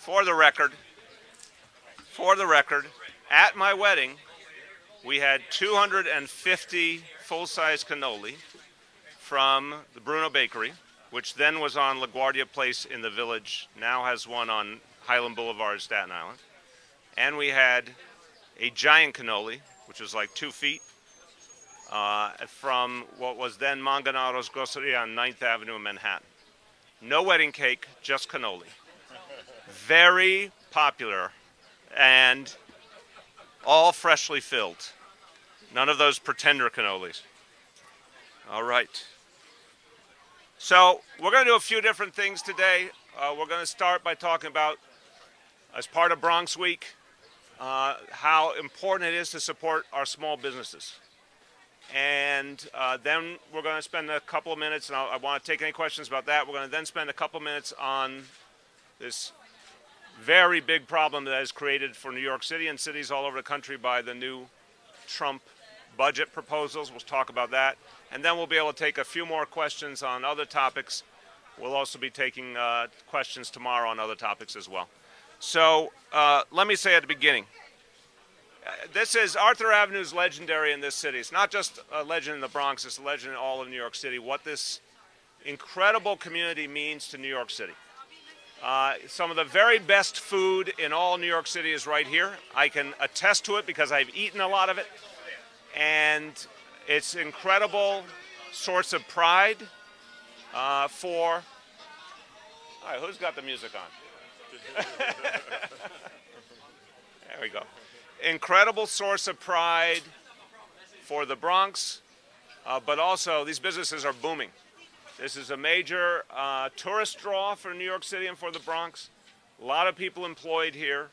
For the record, at my wedding, we had 250 full-size cannoli from the Bruno Bakery, which then was on LaGuardia Place in the Village, now has one on Highland Boulevard, Staten Island. And we had a giant cannoli, which was like 2 feet, from what was then Manganaro's Groceria on 9th Avenue in Manhattan. No wedding cake, just cannoli. Very popular, and all freshly filled. None of those pretender cannolis. All right. So we're going to do a few different things today. We're going to start by talking about, as part of Bronx Week, how important it is to support our small businesses. And then we're going to spend a couple of minutes, and I want to take any questions about that. We're going to then spend a couple of minutes on this very big problem that is created for New York City and cities all over the country by the new Trump budget proposals. We'll talk about that. And then we'll be able to take a few more questions on other topics. We'll also be taking questions tomorrow on other topics as well. So let me say at the beginning, this is Arthur Avenue is legendary in this city. It's not just a legend in the Bronx, it's a legend in all of New York City, what this incredible community means to New York City. Some of the very best food in all New York City is right here. I can attest to it because I've eaten a lot of it. And it's incredible source of pride for... All right, who's got the music on? There we go. Incredible source of pride for the Bronx, but also these businesses are booming. This is a major tourist draw for New York City and for the Bronx. A lot of people employed here.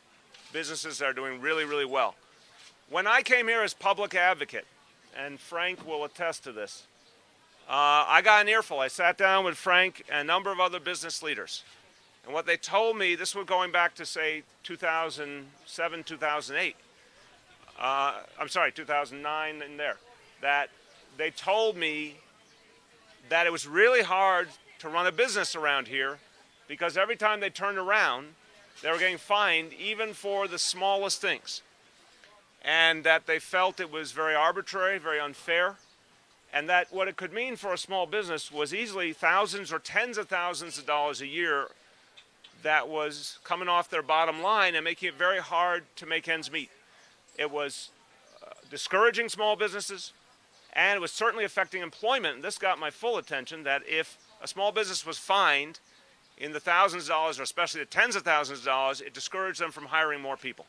Businesses are doing really, really well. When I came here as public advocate, and Frank will attest to this, I got an earful. I sat down with Frank and a number of other business leaders. And what they told me, this was going back to, say, 2007, 2008. I'm sorry, 2009 in there. That they told me that it was really hard to run a business around here because every time they turned around, they were getting fined even for the smallest things. And that they felt it was very arbitrary, very unfair, and that what it could mean for a small business was easily thousands or tens of thousands of dollars a year that was coming off their bottom line and making it very hard to make ends meet. It was discouraging small businesses, and it was certainly affecting employment. And this got my full attention, that if a small business was fined in the thousands of dollars, or especially the tens of thousands of dollars, it discouraged them from hiring more people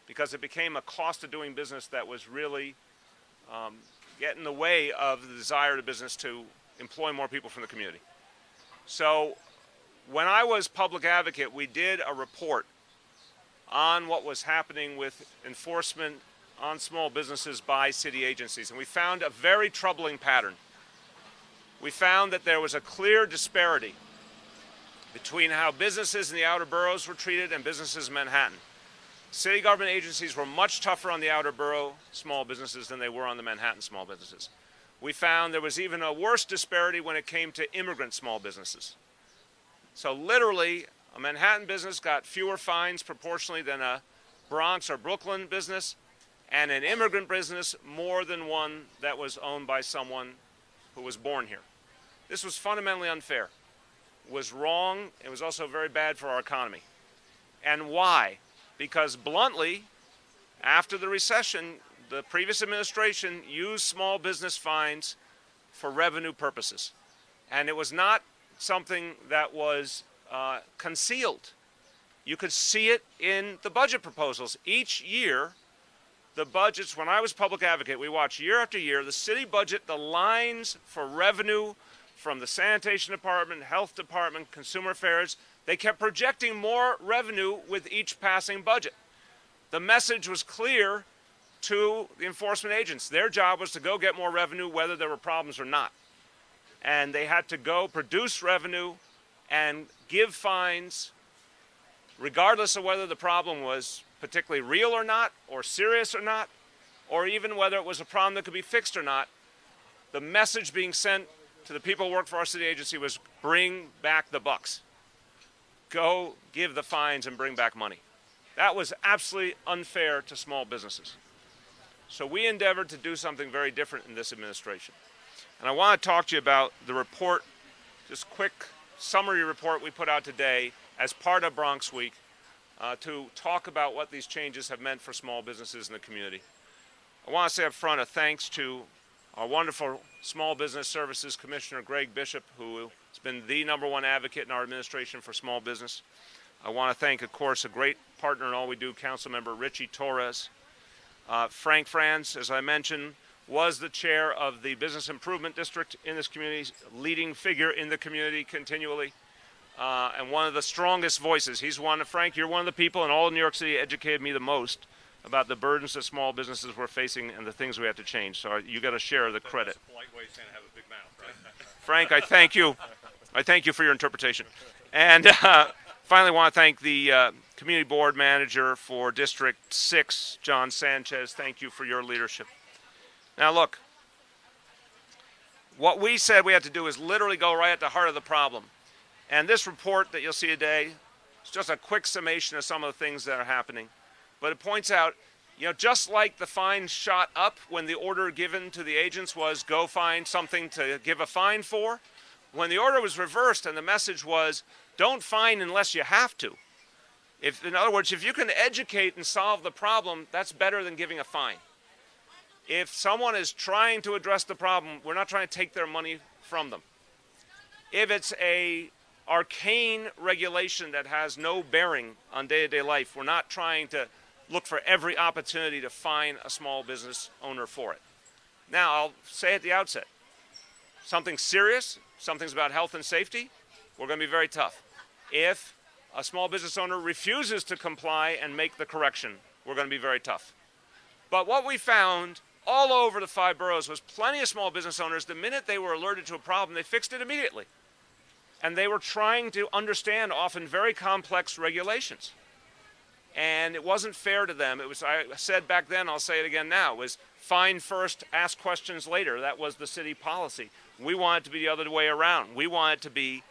because it became a cost of doing business that was really getting in the way of the desire of the business to employ more people from the community. So when I was public advocate, we did a report on what was happening with enforcement on small businesses by city agencies. And we found a very troubling pattern. We found that there was a clear disparity between how businesses in the outer boroughs were treated and businesses in Manhattan. City government agencies were much tougher on the outer borough small businesses than they were on the Manhattan small businesses. We found there was even a worse disparity when it came to immigrant small businesses. So literally, a Manhattan business got fewer fines proportionally than a Bronx or Brooklyn business, and an immigrant business more than one that was owned by someone who was born here. This was fundamentally unfair. It was wrong. It was also very bad for our economy. And why? Because bluntly, after the recession, the previous administration used small business fines for revenue purposes. And it was not something that was concealed. You could see it in the budget proposals. Each year, the budgets, when I was public advocate, we watched year after year, the city budget, the lines for revenue from the sanitation department, health department, consumer affairs, they kept projecting more revenue with each passing budget. The message was clear to the enforcement agents. Their job was to go get more revenue whether there were problems or not. And they had to go produce revenue and give fines regardless of whether the problem was particularly real or not, or serious or not, or even whether it was a problem that could be fixed or not. The message being sent to the people who work for our city agency was bring back the bucks. go give the fines and bring back money. That was absolutely unfair to small businesses. So we endeavored to do something very different in this administration. And I want to talk to you about the report, this quick summary report we put out today as part of Bronx Week to talk about what these changes have meant for small businesses in the community. I want to say up front a thanks to our wonderful Small Business Services Commissioner, Greg Bishop, who has been the #1 advocate in our administration for small business. I want to thank, of course, a great partner in all we do, Councilmember Richie Torres. Frank Franz, as I mentioned, was the chair of the Business Improvement District in this community, leading figure in the community continually, and one of the strongest voices. Frank, you're one of the people in all of New York City educated me the most about the burdens that small businesses were facing and the things we have to change. So you got to share the credit. That's a polite way of saying I have a big mouth, right? Frank, I thank you. I thank you for your interpretation. And finally, I want to thank the Community Board Manager for District 6, John Sanchez. Thank you for your leadership. Now look, what we said we had to do is literally go right at the heart of the problem. And this report that you'll see today is just a quick summation of some of the things that are happening. But it points out, just like the fine shot up when the order given to the agents was go find something to give a fine for, when the order was reversed and the message was don't fine unless you have to. In other words, if you can educate and solve the problem, that's better than giving a fine. If someone is trying to address the problem, we're not trying to take their money from them. If it's an arcane regulation that has no bearing on day-to-day life, we're not trying to look for every opportunity to fine a small business owner for it. Now, I'll say at the outset, something serious, something's about health and safety, we're going to be very tough. If a small business owner refuses to comply and make the correction, we're going to be very tough. But what we found all over the 5 boroughs was plenty of small business owners, the minute they were alerted to a problem, they fixed it immediately. And they were trying to understand often very complex regulations. And it wasn't fair to them. I said back then, I'll say it again now, it was fine first, ask questions later. That was the city policy. We want it to be the other way around. We want it to be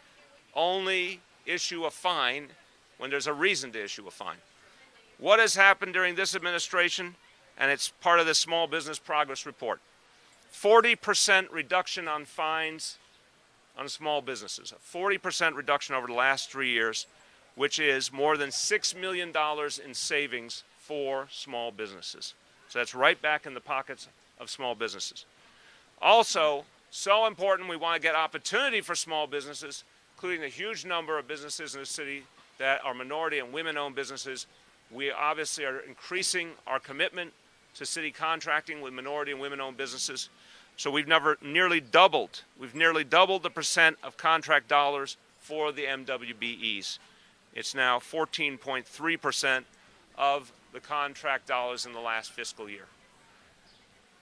only issue a fine when there's a reason to issue a fine. What has happened during this administration, and it's part of the Small Business Progress Report, 40% reduction on fines on small businesses, a 40% reduction over the last 3 years, which is more than $6 million in savings for small businesses. So that's right back in the pockets of small businesses. Also, so important, we want to get opportunity for small businesses, including the huge number of businesses in the city that are minority and women-owned businesses. We obviously are increasing our commitment to city contracting with minority and women-owned businesses. So we've nearly doubled the percent of contract dollars for the MWBEs. It's now 14.3% of the contract dollars in the last fiscal year.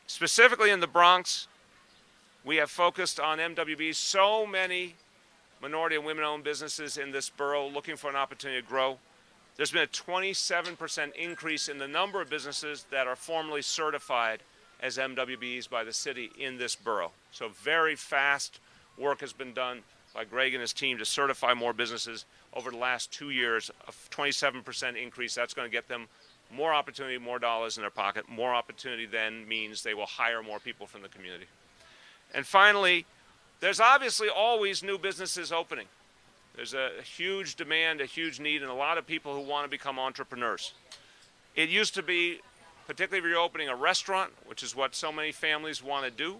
Specifically in the Bronx, we have focused on MWBs. So many minority and women-owned businesses in this borough looking for an opportunity to grow. There's been a 27% increase in the number of businesses that are formally certified as MWBs by the city in this borough. So very fast work has been done by Greg and his team to certify more businesses over the last 2 years, a 27% increase. That's going to get them more opportunity, more dollars in their pocket. More opportunity then means they will hire more people from the community. And finally, there's obviously always new businesses opening. There's a huge demand, a huge need, and a lot of people who want to become entrepreneurs. It used to be, particularly if you're opening a restaurant, which is what so many families want to do,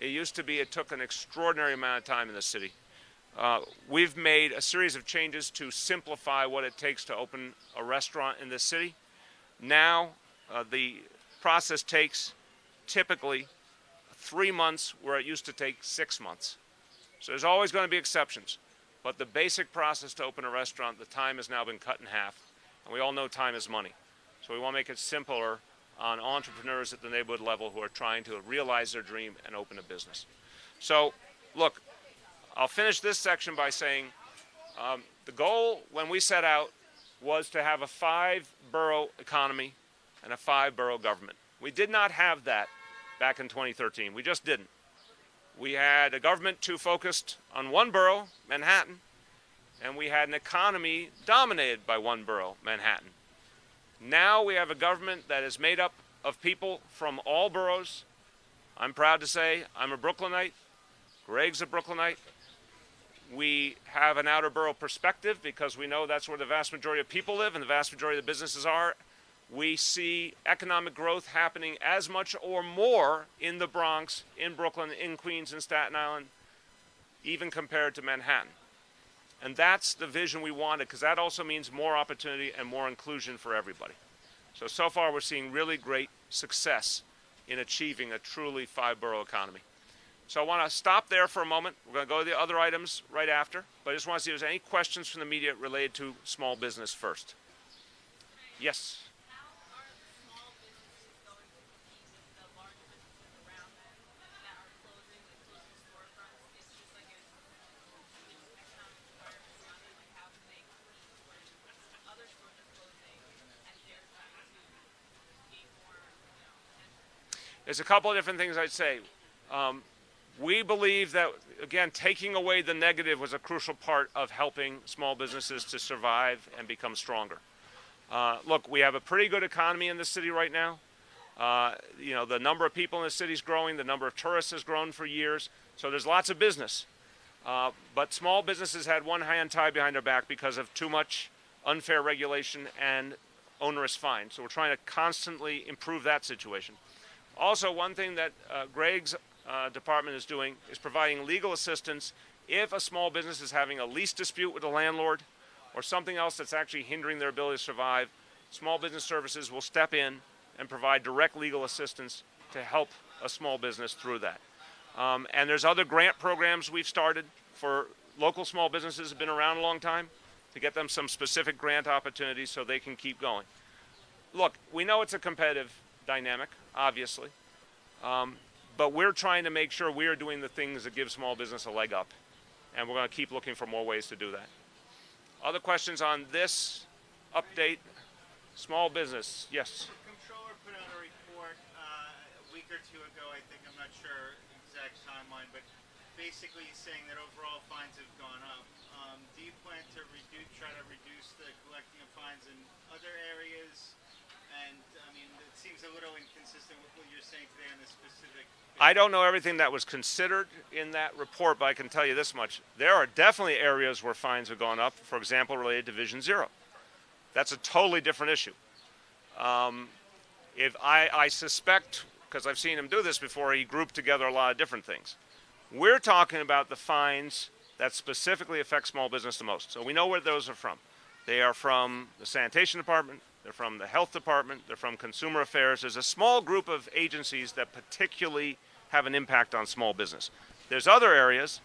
it took an extraordinary amount of time in the city. We've made a series of changes to simplify what it takes to open a restaurant in this city. Now, the process takes typically 3 months where it used to take 6 months. So there's always going to be exceptions. But the basic process to open a restaurant, the time has now been cut in half. And we all know time is money. So we want to make it simpler on entrepreneurs at the neighborhood level who are trying to realize their dream and open a business. So, look, I'll finish this section by saying the goal when we set out was to have a 5-borough economy and a 5-borough government. We did not have that back in 2013. We just didn't. We had a government too focused on one borough, Manhattan, and we had an economy dominated by one borough, Manhattan. Now we have a government that is made up of people from all boroughs. I'm proud to say I'm a Brooklynite. Greg's a Brooklynite. We have an outer borough perspective because we know that's where the vast majority of people live and the vast majority of the businesses are. We see economic growth happening as much or more in the Bronx, in Brooklyn, in Queens, and Staten Island, even compared to Manhattan. And that's the vision we wanted, because that also means more opportunity and more inclusion for everybody. So far we're seeing really great success in achieving a truly five-borough economy. So I want to stop there for a moment. We're going to go to the other items right after, but I just want to see if there's any questions from the media related to small business first. Yes? How are small businesses going to compete with the large businesses around them that are closing, like closing storefronts? It's just like a new economic environment around them. Like, how can they compete when other stores are closing and they're trying to gain more, attention? There's a couple of different things I'd say. We believe that, again, taking away the negative was a crucial part of helping small businesses to survive and become stronger. Look, we have a pretty good economy in the city right now. You know, the number of people in the city is growing, the number of tourists has grown for years, so there's lots of business. But small businesses had one hand tied behind their back because of too much unfair regulation and onerous fines. So we're trying to constantly improve that situation. Also, one thing that Greg's department is doing is providing legal assistance if a small business is having a lease dispute with a landlord or something else that's actually hindering their ability to survive. Small business services will step in and provide direct legal assistance to help a small business through that. And there's other grant programs we've started for local small businesses that have been around a long time to get them some specific grant opportunities so they can keep going. Look, we know it's a competitive dynamic, obviously. But we're trying to make sure we are doing the things that give small business a leg up. And we're going to keep looking for more ways to do that. Other questions on this update? Small business, yes. The comptroller put out a report a week or two ago, I think, I'm not sure the exact timeline, but basically he's saying that overall fines have gone up. Do you plan to try to reduce the collecting of fines in other areas? And, I mean, it seems a little inconsistent with what you're saying today on this specific... I don't know everything that was considered in that report, but I can tell you this much. There are definitely areas where fines have gone up, for example, related to Vision Zero. That's a totally different issue. If I suspect, because I've seen him do this before, he grouped together a lot of different things. We're talking about the fines that specifically affect small business the most. So we know where those are from. They are from the sanitation department, they're from the health department, they're from consumer affairs. There's a small group of agencies that particularly have an impact on small business. There's other areas,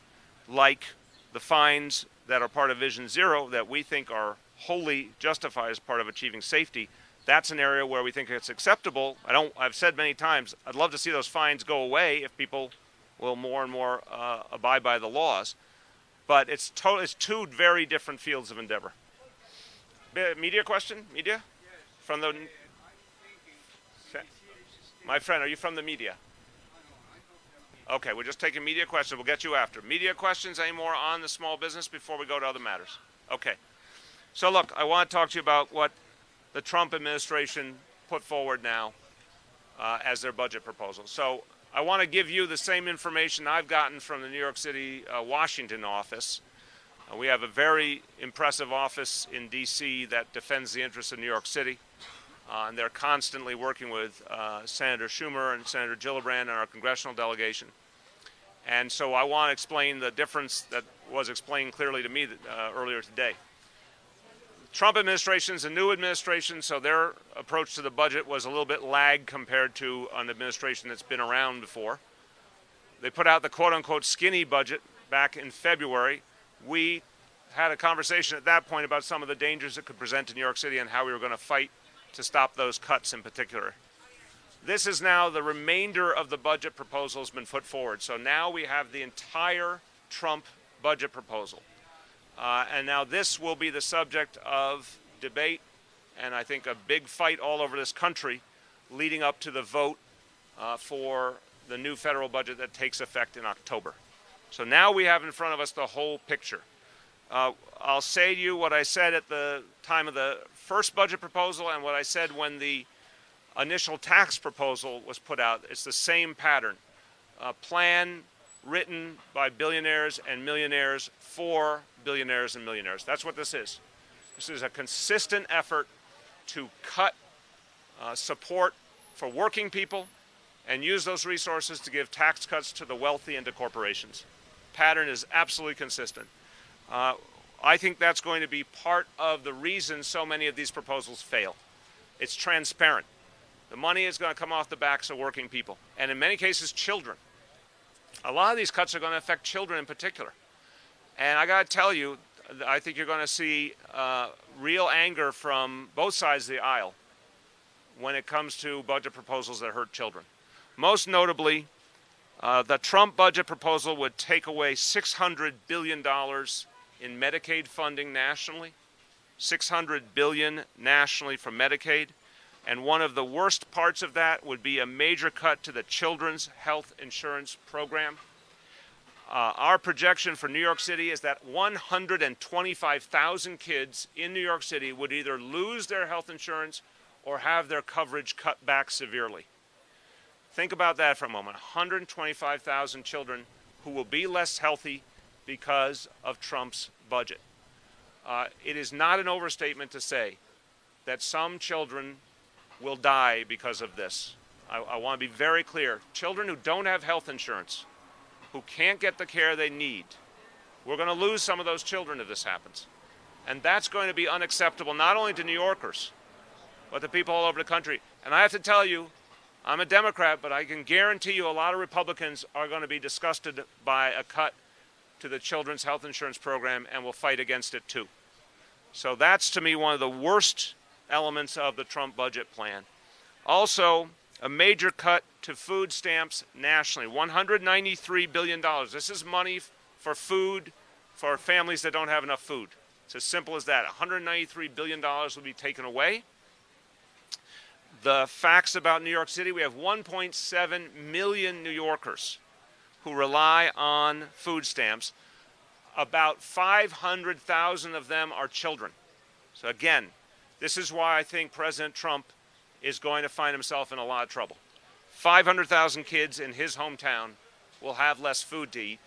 like the fines that are part of Vision Zero, that we think are wholly justified as part of achieving safety. That's an area where we think it's acceptable. I've said many times, I'd love to see those fines go away if people will more and more abide by the laws. But it's two very different fields of endeavor. Media question? Media? From the... My friend, are you from the media? Okay, we're just taking media questions. We'll get you after. Media questions anymore on the small business before we go to other matters? Okay. So look, I want to talk to you about what the Trump administration put forward now as their budget proposal. So I want to give you the same information I've gotten from the New York City, Washington office. We have a very impressive office in D.C. that defends the interests of New York City. And they're constantly working with Senator Schumer and Senator Gillibrand and our congressional delegation. And so I want to explain the difference that was explained clearly to me earlier today. Trump administration is a new administration, so their approach to the budget was a little bit lagged compared to an administration that's been around before. They put out the quote-unquote skinny budget back in February. We had a conversation at that point about some of the dangers it could present to New York City and how we were going to fight to stop those cuts in particular. This is now the remainder of the budget proposal has been put forward. So now we have the entire Trump budget proposal. And now this will be the subject of debate and I think a big fight all over this country leading up to the vote for the new federal budget that takes effect in October. So now we have in front of us the whole picture. I'll say to you what I said at the time of the first budget proposal and what I said when the initial tax proposal was put out. It's the same pattern. A plan written by billionaires and millionaires for billionaires and millionaires. That's what this is. This is a consistent effort to cut support for working people and use those resources to give tax cuts to the wealthy and to corporations. Pattern is absolutely consistent. I think that's going to be part of the reason so many of these proposals fail. It's transparent. The money is going to come off the backs of working people, and in many cases, children. A lot of these cuts are going to affect children in particular. And I got to tell you, I think you're going to see real anger from both sides of the aisle when it comes to budget proposals that hurt children. Most notably, the Trump budget proposal would take away $600 billion in Medicaid funding nationally, $600 billion nationally from Medicaid. And one of the worst parts of that would be a major cut to the Children's Health Insurance Program. Our projection for New York City is that 125,000 kids in New York City would either lose their health insurance or have their coverage cut back severely. Think about that for a moment. 125,000 children who will be less healthy because of Trump's budget. It is not an overstatement to say that some children will die because of this. I want to be very clear. Children who don't have health insurance, who can't get the care they need, we're going to lose some of those children if this happens. And that's going to be unacceptable, not only to New Yorkers, but to people all over the country. And I have to tell you, I'm a Democrat, but I can guarantee you a lot of Republicans are going to be disgusted by a cut to the Children's Health Insurance Program and will fight against it too. So that's, to me, one of the worst elements of the Trump budget plan. Also, a major cut to food stamps nationally, $193 billion. This is money for food for families that don't have enough food. It's as simple as that. $193 billion will be taken away. The facts about New York City, we have 1.7 million New Yorkers who rely on food stamps. About 500,000 of them are children. So again, this is why I think President Trump is going to find himself in a lot of trouble. 500,000 kids in his hometown will have less food to eat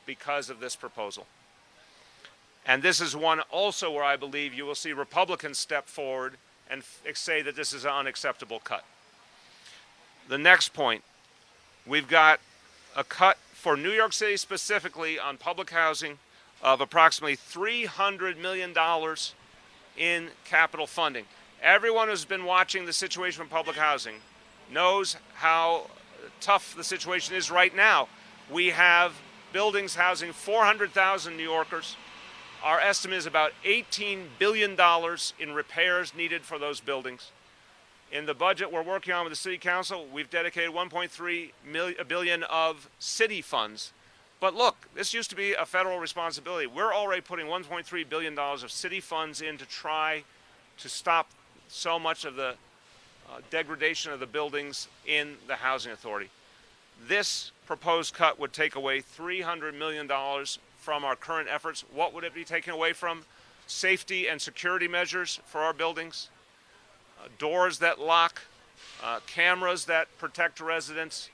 because of this proposal. And this is one also where I believe you will see Republicans step forward and say that this is an unacceptable cut. The next point, we've got a cut for New York City specifically on public housing of approximately $300 million in capital funding. Everyone who's been watching the situation in public housing knows how tough the situation is right now. We have buildings housing 400,000 New Yorkers. Our estimate is about $18 billion in repairs needed for those buildings. In the budget we're working on with the City Council, we've dedicated $1.3 billion of city funds. But look, this used to be a federal responsibility. We're already putting $1.3 billion of city funds in to try to stop so much of the degradation of the buildings in the housing authority. This proposed cut would take away $300 million from our current efforts. What would it be taken away from? Safety and security measures for our buildings, doors that lock, cameras that protect residents,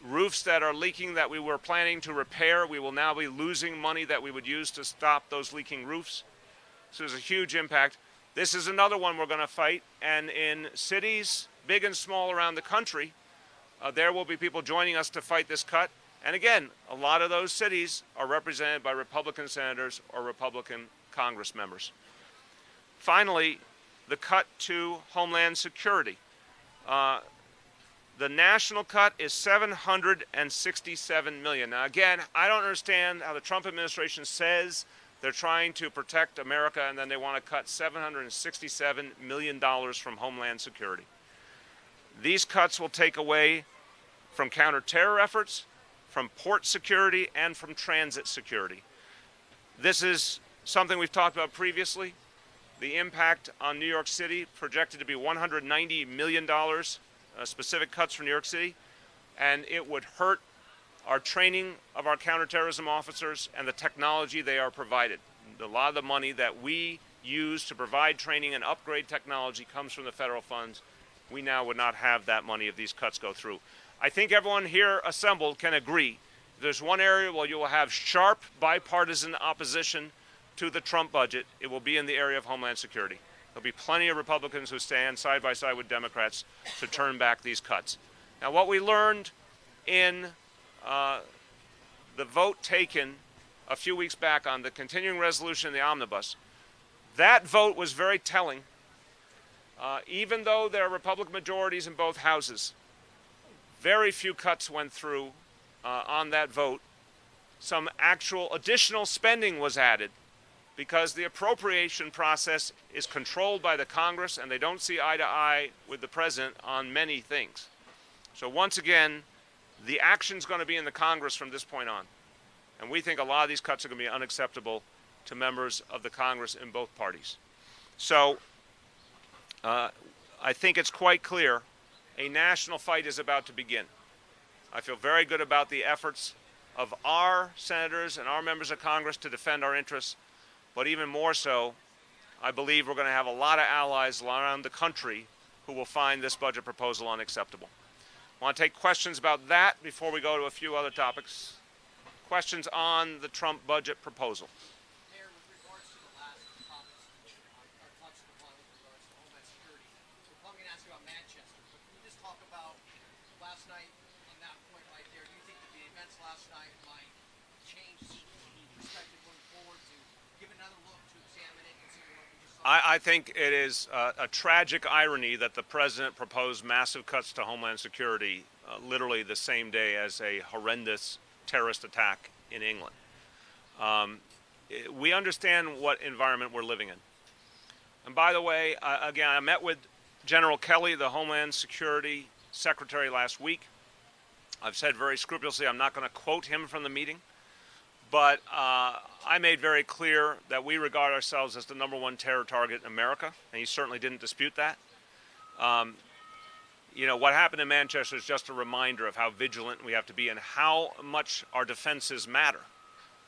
roofs that are leaking that we were planning to repair. We will now be losing money that we would use to stop those leaking roofs. So there's a huge impact. This is another one we're going to fight, and in cities, big and small around the country, there will be people joining us to fight this cut. And again, a lot of those cities are represented by Republican senators or Republican Congress members. Finally, the cut to Homeland Security. The national cut is $767 million. Now again, I don't understand how the Trump administration says they're trying to protect America and then they want to cut $767 million from Homeland Security. These cuts will take away from counter-terror efforts, from port security, and from transit security. This is something we've talked about previously. The impact on New York City projected to be $190 million, specific cuts for New York City, and it would hurt our training of our counterterrorism officers and the technology they are provided. A lot of the money that we use to provide training and upgrade technology comes from the federal funds. We now would not have that money if these cuts go through. I think everyone here assembled can agree there's one area where you will have sharp bipartisan opposition to the Trump budget. It will be in the area of Homeland Security. There'll be plenty of Republicans who stand side by side with Democrats to turn back these cuts. Now, what we learned in the vote taken a few weeks back on the continuing resolution in the omnibus, that vote was very telling. Even though there are Republican majorities in both houses, very few cuts went through on that vote. Some actual additional spending was added because the appropriation process is controlled by the Congress and they don't see eye to eye with the president on many things. So once again, the action's going to be in the Congress from this point on. And we think a lot of these cuts are going to be unacceptable to members of the Congress in both parties. So I think it's quite clear a national fight is about to begin. I feel very good about the efforts of our senators and our members of Congress to defend our interests, but even more so, I believe we're going to have a lot of allies around the country who will find this budget proposal unacceptable. I want to take questions about that before we go to a few other topics. Questions on the Trump budget proposal? Mayor, with regards to the last topics are touched upon with regards to Homeland Security, we're probably going to ask you about Manchester, but can you just talk about last night on that point right there? Do you think that the events last night might change the perspective going forward to give another look to examine it, considering what we just saw? I think it is a tragic irony that the president proposed massive cuts to Homeland Security literally the same day as a horrendous terrorist attack in England. We understand what environment we're living in. And by the way, again, I met with General Kelly, the Homeland Security Secretary, last week. I've said very scrupulously I'm not going to quote him from the meeting, but I made very clear that we regard ourselves as the #1 terror target in America, and he certainly didn't dispute that. You know, what happened in Manchester is just a reminder of how vigilant we have to be and how much our defenses matter.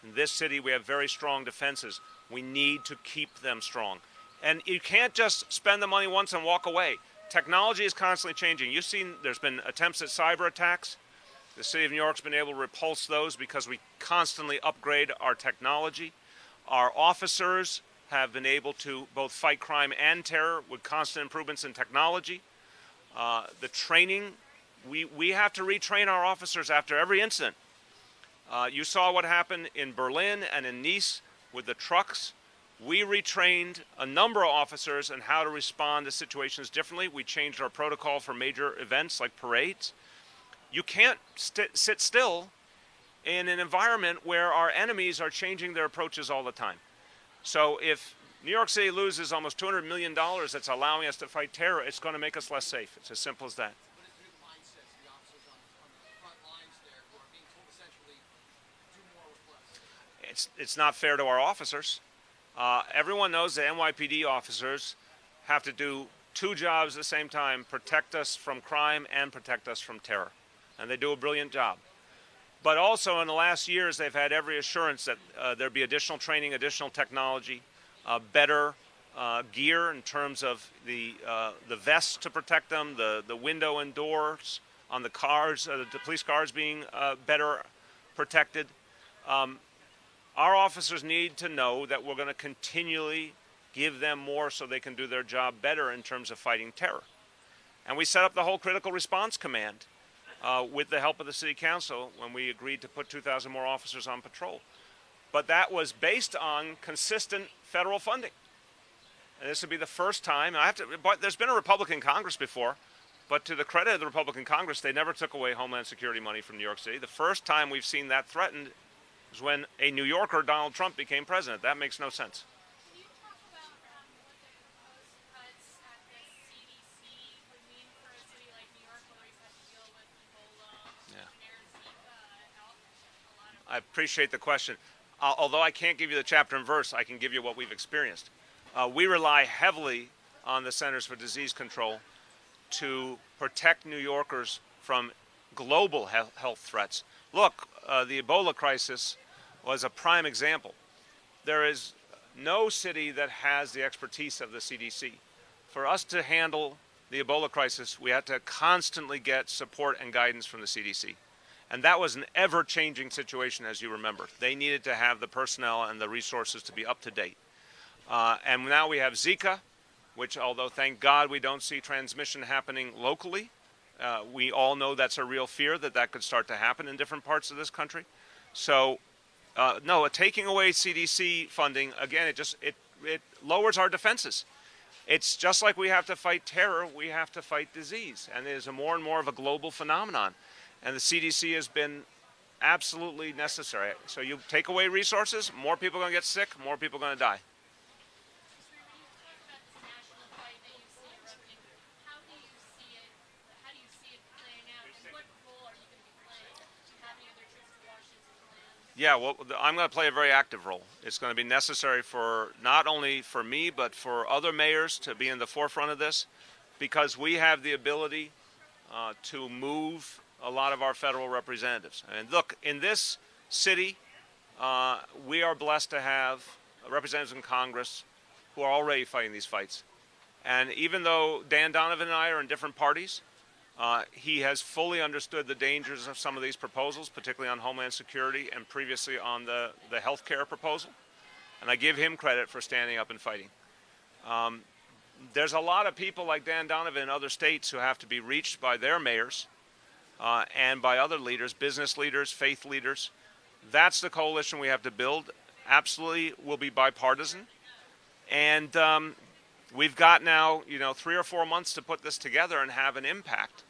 In this city, we have very strong defenses. We need to keep them strong. And you can't just spend the money once and walk away. Technology is constantly changing. You've seen there's been attempts at cyber attacks. The city of New York's been able to repulse those because we constantly upgrade our technology. Our officers have been able to both fight crime and terror with constant improvements in technology. The training, we have to retrain our officers after every incident. You saw what happened in Berlin and in Nice with the trucks. We retrained a number of officers on how to respond to situations differently. We changed our protocol for major events like parades. You can't sit still in an environment where our enemies are changing their approaches all the time. So if New York City loses almost $200 million that's allowing us to fight terror, it's going to make us less safe. It's as simple as that. What is the mindsets of the officers on the front lines there who are being told essentially do more with less? It's not fair to our officers. Everyone knows that NYPD officers have to do two jobs at the same time: protect us from crime and protect us from terror. And they do a brilliant job. But also in the last years, they've had every assurance that there'd be additional training, additional technology, better gear in terms of the vests to protect them, the window and doors on the cars, the police cars being better protected. Our officers need to know that we're going to continually give them more so they can do their job better in terms of fighting terror. And we set up the whole Critical Response Command with the help of the City Council when we agreed to put 2,000 more officers on patrol. But that was based on consistent federal funding. And this would be the first time. But there's been a Republican Congress before, but to the credit of the Republican Congress, they never took away Homeland Security money from New York City. The first time we've seen that threatened is when a New Yorker, Donald Trump, became president. That makes no sense. Can you talk about what the proposed cuts at the CDC would mean for a city like New York, where we've had to deal with Ebola, Yeah. MERS, a lot of I appreciate the question. Although I can't give you the chapter and verse, I can give you what we've experienced. We rely heavily on the Centers for Disease Control to protect New Yorkers from global health threats. Look, the Ebola crisis was a prime example. There is no city that has the expertise of the CDC. For us to handle the Ebola crisis, we had to constantly get support and guidance from the CDC. And that was an ever-changing situation, as you remember. They needed to have the personnel and the resources to be up to date. And now we have Zika, which, although thank God we don't see transmission happening locally, we all know that's a real fear that could start to happen in different parts of this country. So, no, taking away CDC funding, again, it lowers our defenses. It's just like we have to fight terror, we have to fight disease. And it is more and more of a global phenomenon. And the CDC has been absolutely necessary. So you take away resources, more people are going to get sick, more people are going to die. Yeah, well, I'm going to play a very active role. It's going to be necessary for not only for me, but for other mayors to be in the forefront of this, because we have the ability to move a lot of our federal representatives. And look, in this city, we are blessed to have representatives in Congress who are already fighting these fights. And even though Dan Donovan and I are in different parties, he has fully understood the dangers of some of these proposals, particularly on Homeland Security and previously on the health care proposal. And I give him credit for standing up and fighting. There's a lot of people like Dan Donovan in other states who have to be reached by their mayors and by other leaders, business leaders, faith leaders. That's the coalition we have to build. Absolutely will be bipartisan. And we've got now, 3 or 4 months to put this together and have an impact.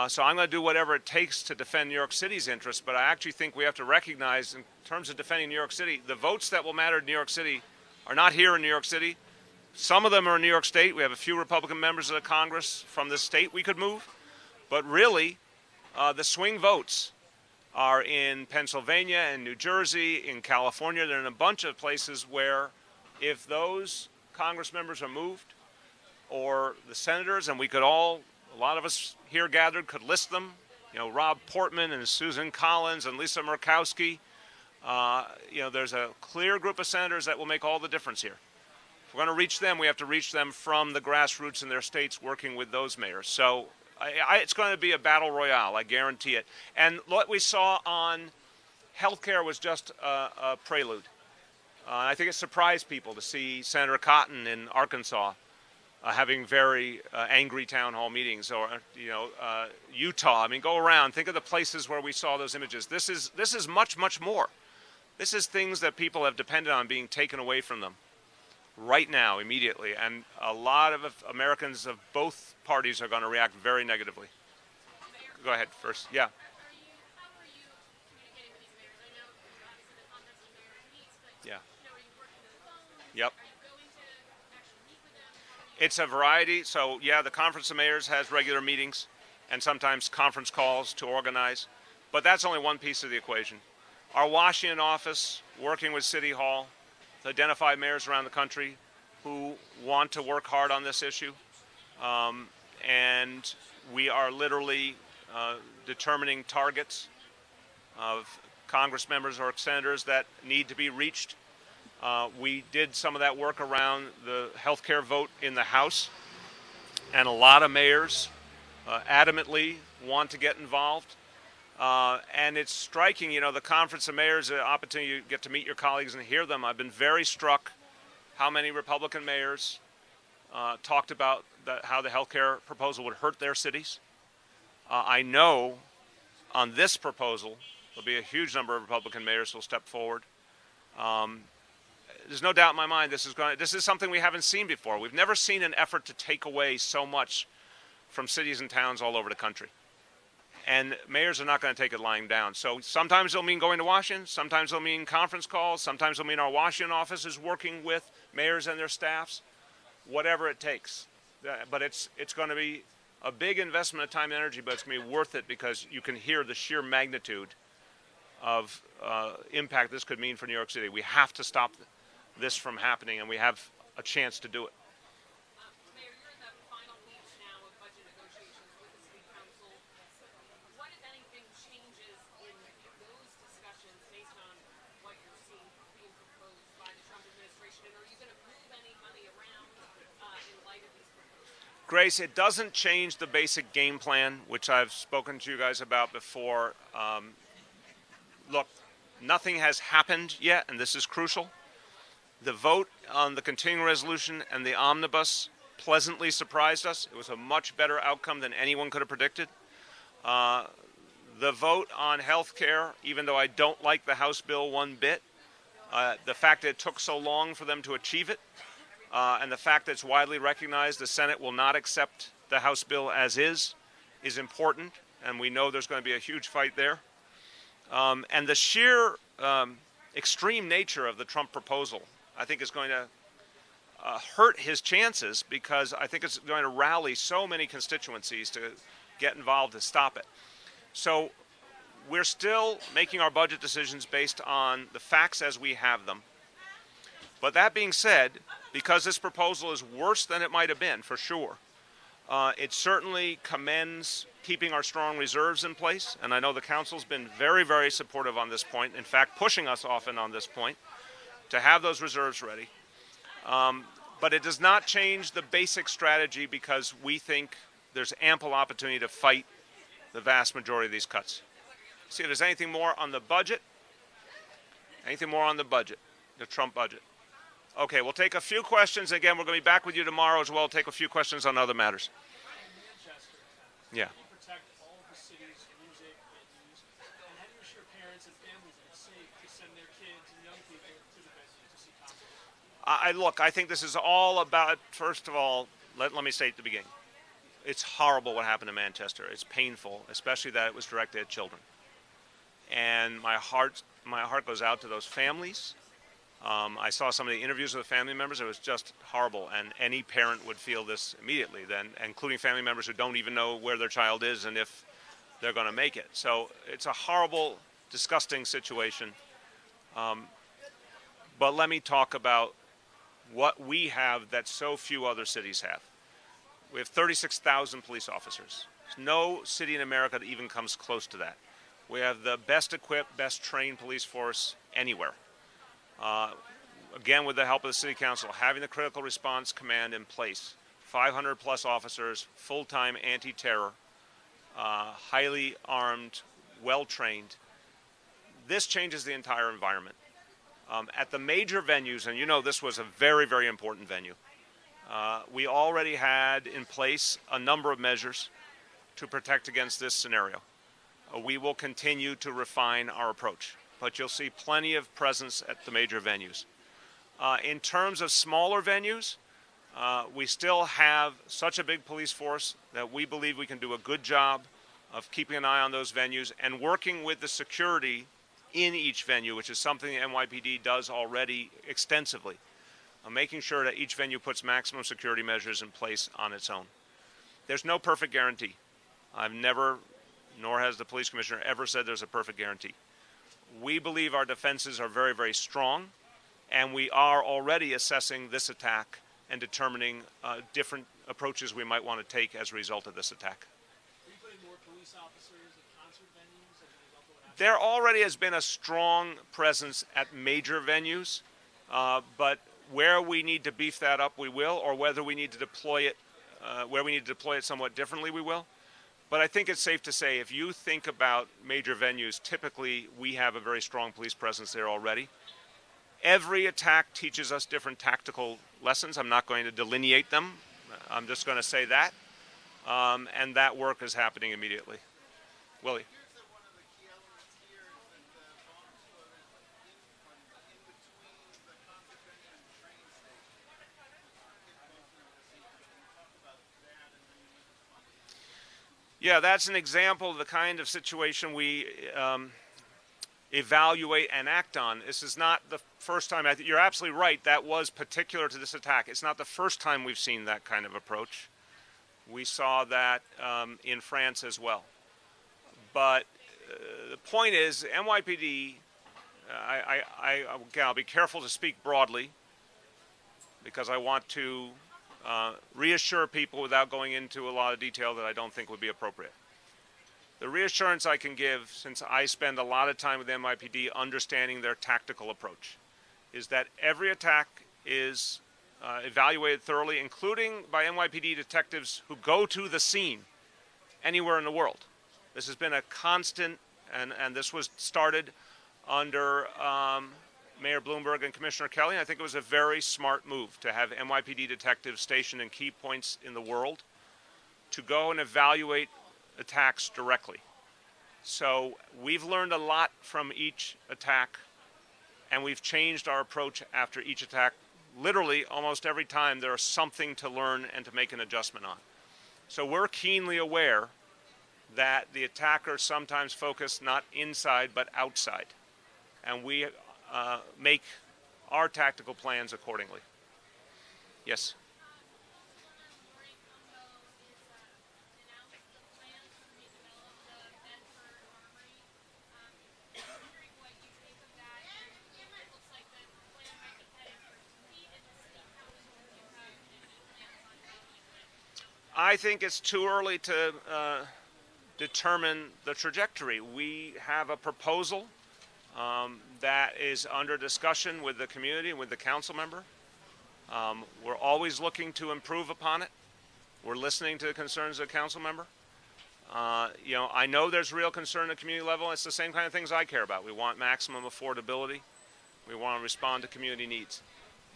So I'm going to do whatever it takes to defend New York City's interests, but I actually think we have to recognize, in terms of defending New York City, the votes that will matter in New York City are not here in New York City. Some of them are in New York State. We have a few Republican members of the Congress from this state we could move. But really, the swing votes are in Pennsylvania and New Jersey, in California. They're in a bunch of places where if those Congress members are moved, or the senators, and we could all, a lot of us here gathered could list them, Rob Portman and Susan Collins and Lisa Murkowski. There's a clear group of senators that will make all the difference here. If we're going to reach them, we have to reach them from the grassroots in their states, working with those mayors. So it's going to be a battle royale, I guarantee it. And what we saw on healthcare was just a prelude. I think it surprised people to see Senator Cotton in Arkansas having very angry town hall meetings, or Utah. I mean, go around, think of the places where we saw those images. This is much, much more. This is things that people have depended on being taken away from them right now, immediately, and a lot of Americans of both parties are going to react very negatively. Go ahead first. Yeah. How are you communicating with these mayors? I know obviously the conference of mayors meets, but Yeah. are you working on the phone? Yep. Are you going to actually meet with them? How are you It's a variety. So, yeah, the Conference of Mayors has regular meetings and sometimes conference calls to organize. But that's only one piece of the equation. Our Washington office, working with City Hall, to identify mayors around the country who want to work hard on this issue. And we are literally determining targets of Congress members or senators that need to be reached. We did some of that work around the health care vote in the House, and a lot of mayors adamantly want to get involved. And it's striking, the Conference of Mayors, the opportunity you get to meet your colleagues and hear them. I've been very struck how many Republican mayors talked about how the health care proposal would hurt their cities. I know on this proposal, there'll be a huge number of Republican mayors who will step forward. There's no doubt in my mind this is something we haven't seen before. We've never seen an effort to take away so much from cities and towns all over the country. And mayors are not going to take it lying down. So sometimes it'll mean going to Washington, sometimes it'll mean conference calls, sometimes it'll mean our Washington office is working with mayors and their staffs, whatever it takes. But it's going to be a big investment of time and energy, but it's going to be worth it because you can hear the sheer magnitude of impact this could mean for New York City. We have to stop this from happening, and we have a chance to do it. Mayor, you're in the final weeks now of budget negotiations with the City Council. What, if anything, changes in those discussions based on what you're seeing being proposed by the Trump administration? And Grace, it doesn't change the basic game plan, which I've spoken to you guys about before. Look, nothing has happened yet, and this is crucial. The vote on the continuing resolution and the omnibus pleasantly surprised us. It was a much better outcome than anyone could have predicted. The vote on health care, even though I don't like the House bill one bit, the fact that it took so long for them to achieve it, and the fact that it's widely recognized the Senate will not accept the House bill as is important, and we know there's going to be a huge fight there. And the sheer extreme nature of the Trump proposal, I think, is going to hurt his chances, because I think it's going to rally so many constituencies to get involved to stop it. So we're still making our budget decisions based on the facts as we have them. But that being said, because this proposal is worse than it might have been, for sure, it certainly commends keeping our strong reserves in place. And I know the council's been very, very supportive on this point, in fact, pushing us often on this point, to have those reserves ready. But it does not change the basic strategy, because we think there's ample opportunity to fight the vast majority of these cuts. See if there's anything more on the budget. Anything more on the budget, the Trump budget? Okay, we'll take a few questions. Again, we're going to be back with you tomorrow as well. Take a few questions on other matters. Manchester, Yeah. you protect all of the city's music venues, and how do you assure parents and families that it's safe to send their kids and young people to the venue to see concerts? Look, I think this is all about, first of all, let me say at the beginning, it's horrible what happened in Manchester. It's painful, especially that it was directed at children. And my heart goes out to those families. I saw some of the interviews with the family members. It was just horrible, and any parent would feel this immediately, then, including family members who don't even know where their child is and if they're going to make it. So it's a horrible, disgusting situation. But let me talk about what we have that so few other cities have. We have 36,000 police officers. There's no city in America that even comes close to that. We have the best equipped, best trained police force anywhere. Again, with the help of the City Council, having the Critical Response Command in place, 500 plus officers, full-time anti-terror, highly armed, well-trained. This changes the entire environment. At the major venues, and you know this was a very, very important venue, we already had in place a number of measures to protect against this scenario. We will continue to refine our approach, but you'll see plenty of presence at the major venues. In terms of smaller venues, we still have such a big police force that we believe we can do a good job of keeping an eye on those venues and working with the security in each venue, which is something the NYPD does already extensively, making sure that each venue puts maximum security measures in place on its own. There's no perfect guarantee. I've never, nor has the police commissioner ever said there's a perfect guarantee. We believe our defenses are very, very strong, and we are already assessing this attack and determining different approaches we might want to take as a result of this attack. Are you putting more police officers at concert venues as a result of what happened? There already has been a strong presence at major venues, but where we need to beef that up, we will, or whether we need to deploy it, where we need to deploy it somewhat differently, we will. But I think it's safe to say, if you think about major venues, typically we have a very strong police presence there already. Every attack teaches us different tactical lessons. I'm not going to delineate them. I'm just going to say that. And that work is happening immediately. Willie. Yeah, that's an example of the kind of situation we evaluate and act on. This is not the first time. You're absolutely right. That was particular to this attack. It's not the first time we've seen that kind of approach. We saw that in France as well. But the point is, NYPD, I'll be careful to speak broadly because I want to reassure people without going into a lot of detail that I don't think would be appropriate. The reassurance I can give, since I spend a lot of time with NYPD understanding their tactical approach, is that every attack is evaluated thoroughly, including by NYPD detectives who go to the scene anywhere in the world. This has been a constant, and this was started under Mayor Bloomberg and Commissioner Kelly. I think it was a very smart move to have NYPD detectives stationed in key points in the world to go and evaluate attacks directly. So we've learned a lot from each attack, and we've changed our approach after each attack. Literally, almost every time there is something to learn and to make an adjustment on. So we're keenly aware that the attackers sometimes focus not inside but outside, and we make our tactical plans accordingly. Yes? I think it's too early to determine the trajectory. We have a proposal that is under discussion with the community and with the council member. We're always looking to improve upon it. We're listening to the concerns of the council member. You know, I know there's real concern at the community level. It's the same kind of things I care about. We want maximum affordability. We want to respond to community needs.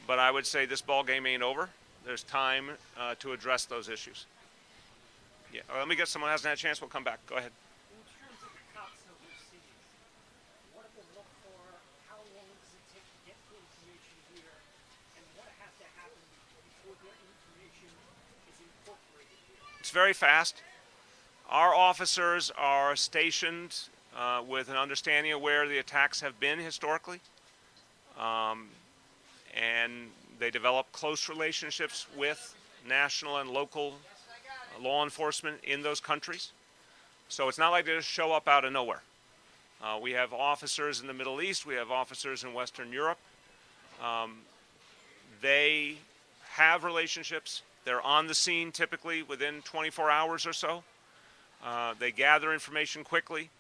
But I would say this ball game ain't over. There's time to address those issues. Yeah, let me get someone who hasn't had a chance. We'll come back. Go ahead. In terms of the cops overseas, what do they look for? How long does it take to get the information here? And what has to happen before their information is incorporated here? It's very fast. Our officers are stationed with an understanding of where the attacks have been historically. And they develop close relationships with national and local law enforcement in those countries. So it's not like they just show up out of nowhere. We have officers in the Middle East. We have officers in Western Europe. They have relationships. They're on the scene typically within 24 hours or so. They gather information quickly.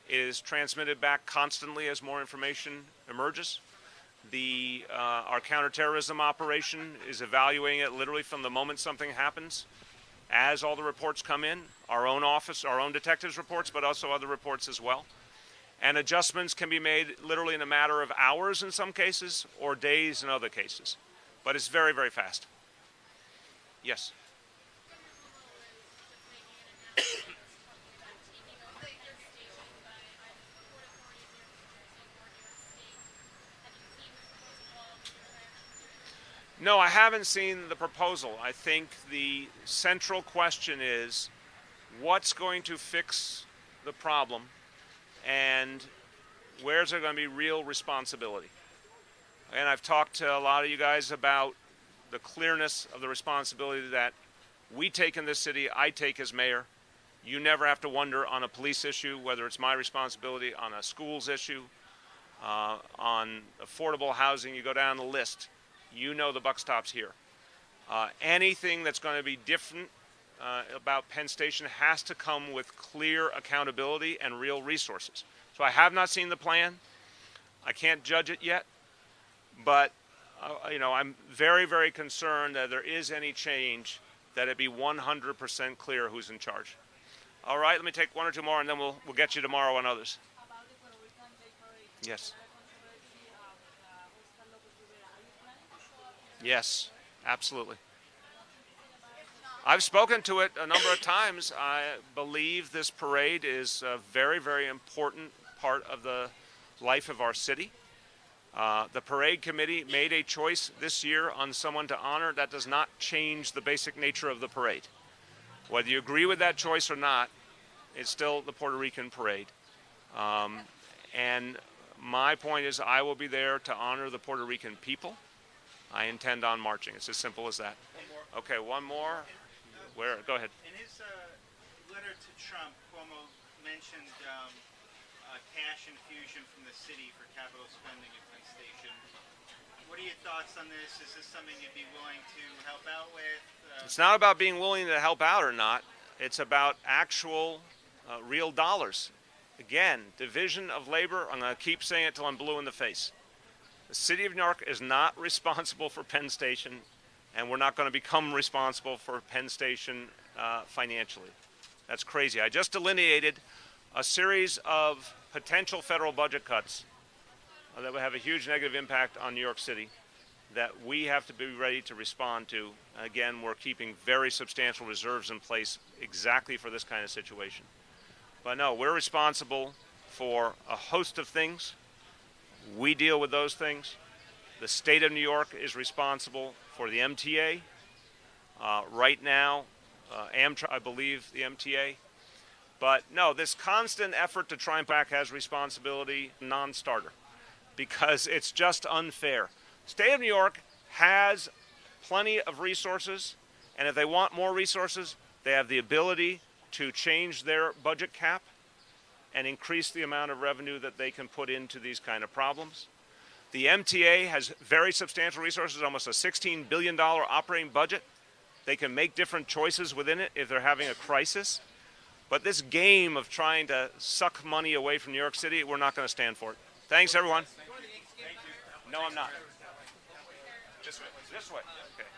It is transmitted back constantly as more information emerges. Our counterterrorism operation is evaluating it literally from the moment something happens, as all the reports come in, our own office, our own detectives' reports, but also other reports as well. And adjustments can be made literally in a matter of hours in some cases, or days in other cases. But it's very, very fast. Yes? No, I haven't seen the proposal. I think the central question is what's going to fix the problem and where's there going to be real responsibility. And I've talked to a lot of you guys about the clearness of the responsibility that we take in this city, I take as mayor. You never have to wonder on a police issue whether it's my responsibility, on a schools issue, on affordable housing. You go down the list. You know the buck stops here. Anything that's going to be different about Penn Station has to come with clear accountability and real resources. So I have not seen the plan. I can't judge it yet. But, you know, I'm very, very concerned that there is any change, that it be 100% clear who's in charge. All right, let me take one or two more, and then we'll get you tomorrow on others. About the Puerto Rican Day Parade. Yes. Controversy of Oscar Lopez Rivera. Are you planning to show up? Yes, absolutely. I've spoken to it a number of times. I believe this parade is a very, very important part of the life of our city. The parade committee made a choice this year on someone to honor. That does not change the basic nature of the parade. Whether you agree with that choice or not, it's still the Puerto Rican parade. And my point is I will be there to honor the Puerto Rican people. I intend on marching. It's as simple as that. Okay, one more. Where? Go ahead. In his letter to Trump, Cuomo mentioned cash infusion from the city for capital spending at Penn Station. What are your thoughts on this? Is this something you'd be willing to help out with? It's not about being willing to help out or not. It's about actual, real dollars. Again, division of labor. I'm going to keep saying it till I'm blue in the face. The city of New York is not responsible for Penn Station, and we're not going to become responsible for Penn Station financially. That's crazy. I just delineated a series of potential federal budget cuts that would have a huge negative impact on New York City that we have to be ready to respond to. Again, we're keeping very substantial reserves in place exactly for this kind of situation. But no, we're responsible for a host of things. We deal with those things. The state of New York is responsible for the MTA. Right now, Amtrak, I believe, the MTA. But no, this constant effort to try and back has responsibility, non-starter, because it's just unfair. State of New York has plenty of resources, and if they want more resources, they have the ability to change their budget cap and increase the amount of revenue that they can put into these kind of problems. The MTA has very substantial resources, almost a $16 billion operating budget. They can make different choices within it if they're having a crisis. But this game of trying to suck money away from New York City, we're not going to stand for it. Thanks, everyone. Thank you. No, I'm not. This way. Okay.